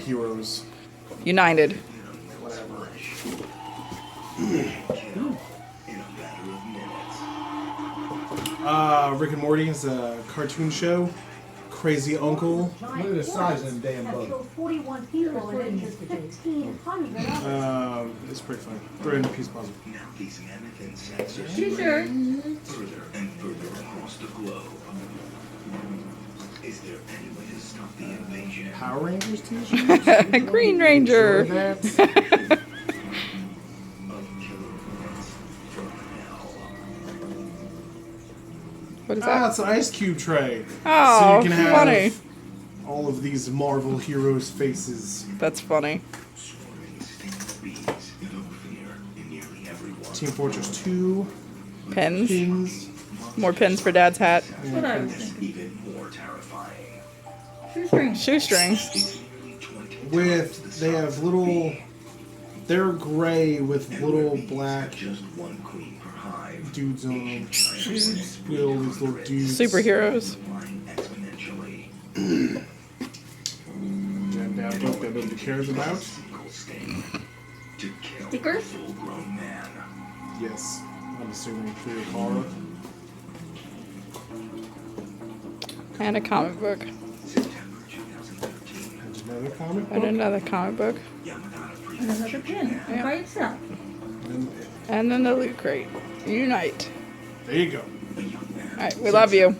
Heroes. United. Whatever. Rick and Morty is a cartoon show. Crazy Uncle. Look at the size of them damn bugs. 41 people and just 1,500. It's pretty fun. Throw in a piece puzzle. Now these mammoth insects are Sure. further and further across the globe. Is there any way to stop the invasion? Power Rangers t-shirts. Green Ranger. That's Of killer ants from hell. What is that? it's an ice cube tray. Oh, so you can have funny. all of these Marvel heroes' faces. That's funny. Swarming stinging bees evoke fear in nearly everyone. Team Fortress 2. Pins. Pins. More pins for Dad's hat. That's what I was That's thinking. even more terrifying. Shoestring. Shoestring. It's nearly 20 times With, the they size have of little, a bee. they're gray with And little where bees black have just one queen per hive. dudes on them. Giant With all these little dudes. Superheroes. multiplying exponentially. And that book that nobody cares about. Single sting to kill Stickers? a full-grown man. Yes. I'm assuming for your car. And a comic book. September 2013. And another comic And book. another comic book. Yamagata And another pin. All by itself. And And then the loot crate. Unite. there you go. Alright, we love you.